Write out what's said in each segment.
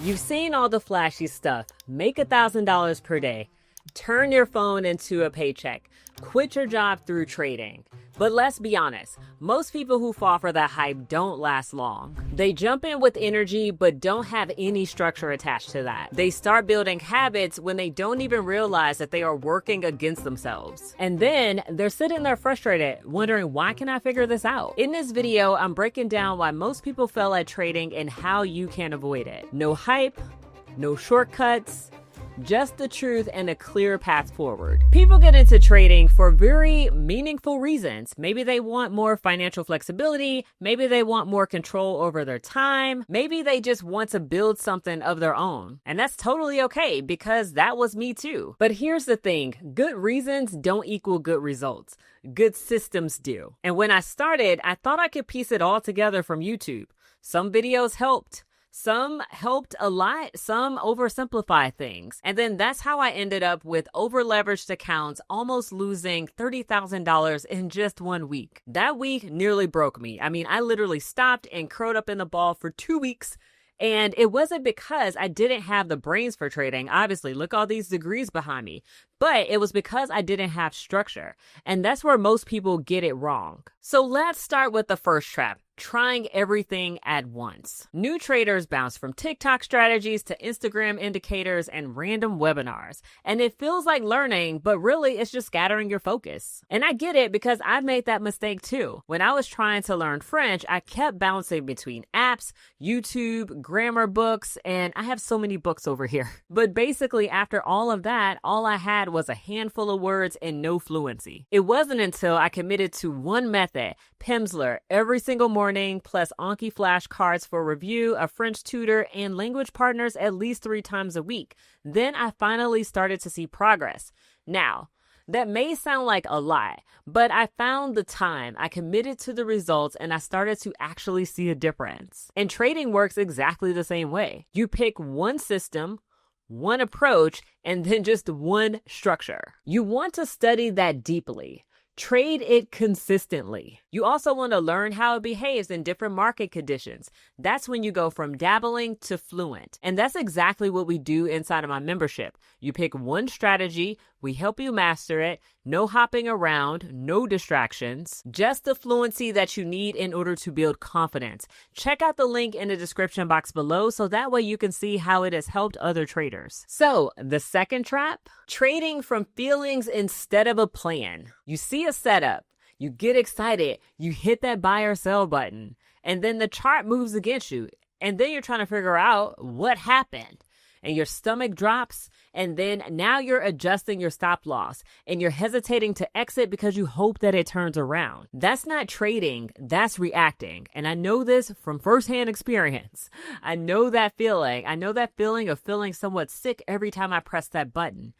You've seen all the flashy stuff. Make $1,000 per day. Turn your phone into a paycheck. Quit your job through trading. But let's be honest, most people who fall for that hype don't last long. They jump in with energy but don't have any structure attached to that. They start building habits when they don't even realize that they are working against themselves. And then they're sitting there frustrated, wondering, why can I figure this out? In this video, I'm breaking down why most people fail at trading and how you can avoid it. No hype, no shortcuts, just the truth and a clear path forward. People get into trading for very meaningful reasons. Maybe they want more financial flexibility. Maybe they want more control over their time. Maybe they just want to build something of their own. And that's totally okay, because that was me too. But here's the thing. Good reasons don't equal good results. Good systems do. And when I started, I thought I could piece it all together from YouTube. Some videos helped. Some helped a lot, some oversimplify things. And then that's how I ended up with over-leveraged accounts, almost losing $30,000 in just 1 week. That week nearly broke me. I mean, I literally stopped and curled up in the ball for 2 weeks. And it wasn't because I didn't have the brains for trading. Obviously, look all these degrees behind me. But it was because I didn't have structure. And that's where most people get it wrong. So let's start with the first trap. Trying everything at once. New traders bounce from TikTok strategies to Instagram indicators and random webinars. And it feels like learning, but really it's just scattering your focus. And I get it because I've made that mistake too. When I was trying to learn French, I kept bouncing between apps, YouTube, grammar books, and I have so many books over here. But basically after all of that, all I had was a handful of words and no fluency. It wasn't until I committed to one method, Pimsleur, every single morning, plus Anki flashcards for review, a French tutor, and language partners at least 3 times a week. Then I finally started to see progress. Now, that may sound like a lie, but I found the time, I committed to the results, and I started to actually see a difference. And trading works exactly the same way. You pick one system, one approach, and then just one structure. You want to study that deeply. Trade it consistently. You also want to learn how it behaves in different market conditions. That's when you go from dabbling to fluent. And that's exactly what we do inside of my membership. You pick one strategy, we help you master it, no hopping around, no distractions, just the fluency that you need in order to build confidence. Check out the link in the description box below so that way you can see how it has helped other traders. So, the second trap, trading from feelings instead of a plan. You see a setup, you get excited, you hit that buy or sell button, and then the chart moves against you, and then you're trying to figure out what happened. And your stomach drops, and then now you're adjusting your stop loss, and you're hesitating to exit because you hope that it turns around. That's not trading, that's reacting. And I know this from firsthand experience. I know that feeling. I know that feeling of feeling somewhat sick every time I press that button.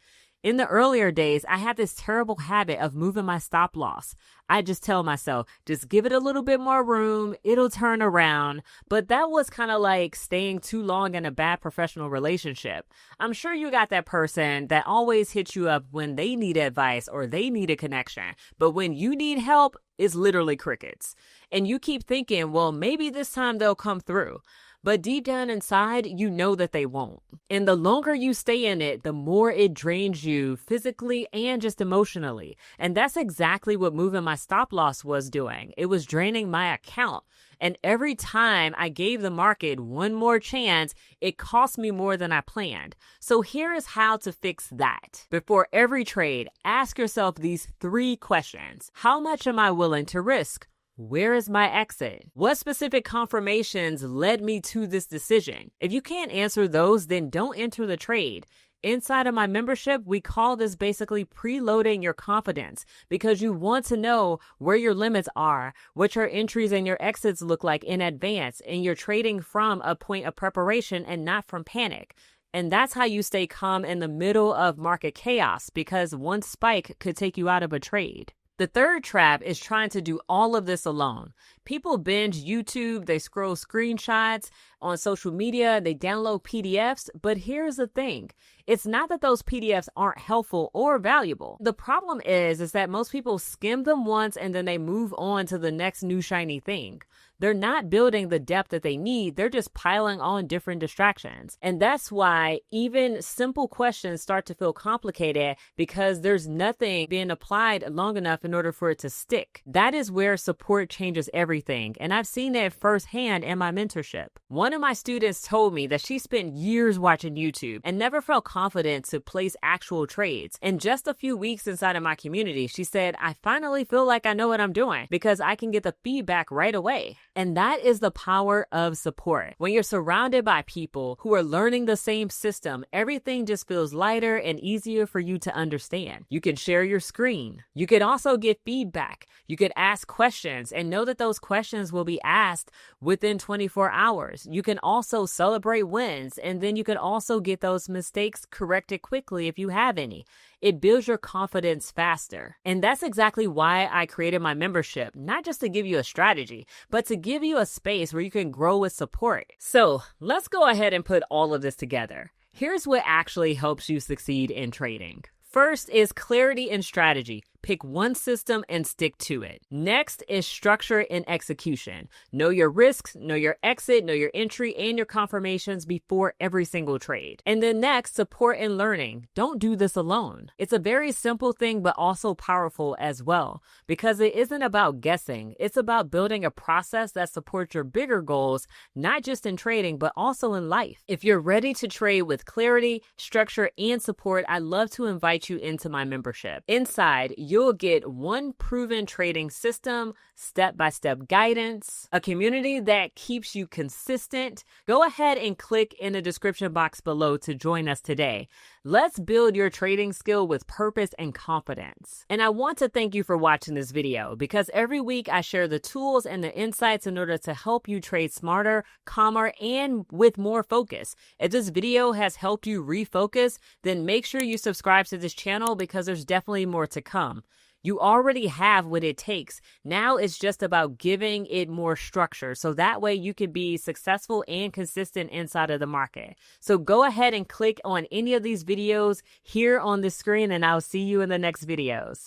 In the earlier days, I had this terrible habit of moving my stop loss. I just tell myself, just give it a little bit more room, it'll turn around. But that was kind of like staying too long in a bad professional relationship. I'm sure you got that person that always hits you up when they need advice or they need a connection. But when you need help, it's literally crickets. And you keep thinking, well, maybe this time they'll come through. But deep down inside, you know that they won't. And the longer you stay in it, the more it drains you physically and just emotionally. And that's exactly what moving my stop loss was doing. It was draining my account. And every time I gave the market one more chance, it cost me more than I planned. So here is how to fix that. Before every trade, ask yourself these 3 questions. How much am I willing to risk? Where is my exit? What specific confirmations led me to this decision? If you can't answer those, then don't enter the trade. Inside of my membership, we call this basically preloading your confidence because you want to know where your limits are, what your entries and your exits look like in advance, and you're trading from a point of preparation and not from panic. And that's how you stay calm in the middle of market chaos, because one spike could take you out of a trade. The third trap is trying to do all of this alone. People binge YouTube, they scroll screenshots on social media, they download PDFs, but here's the thing. It's not that those PDFs aren't helpful or valuable. The problem is that most people skim them once and then they move on to the next new shiny thing. they're not building the depth that they need. They're just piling on different distractions. And that's why even simple questions start to feel complicated because there's nothing being applied long enough in order for it to stick. That is where support changes everything. And I've seen that firsthand in my mentorship. One of my students told me that she spent years watching YouTube and never felt confident to place actual trades. In just a few weeks inside of my community, she said, I finally feel like I know what I'm doing because I can get the feedback right away. And that is the power of support. When you're surrounded by people who are learning the same system, everything just feels lighter and easier for you to understand. You can share your screen. You could also get feedback. You could ask questions and know that those questions will be asked within 24 hours. You can also celebrate wins, and then you can also get those mistakes corrected quickly if you have any. It builds your confidence faster. And that's exactly why I created my membership, not just to give you a strategy, but to give you a space where you can grow with support. So let's go ahead and put all of this together. Here's what actually helps you succeed in trading. First is clarity and strategy. Pick one system and stick to it. Next is structure and execution. Know your risks, know your exit, know your entry, and your confirmations before every single trade. And then next, support and learning. Don't do this alone. It's a very simple thing, but also powerful as well, because it isn't about guessing. It's about building a process that supports your bigger goals, not just in trading, but also in life. If you're ready to trade with clarity, structure, and support, I'd love to invite you into my membership. Inside, you'll get one proven trading system, step-by-step guidance, a community that keeps you consistent. Go ahead and click in the description box below to join us today. Let's build your trading skill with purpose and confidence. And I want to thank you for watching this video because every week I share the tools and the insights in order to help you trade smarter, calmer, and with more focus. If this video has helped you refocus, then make sure you subscribe to this channel because there's definitely more to come. You already have what it takes. Now it's just about giving it more structure so that way you can be successful and consistent inside of the market. So go ahead and click on any of these videos here on the screen and I'll see you in the next videos.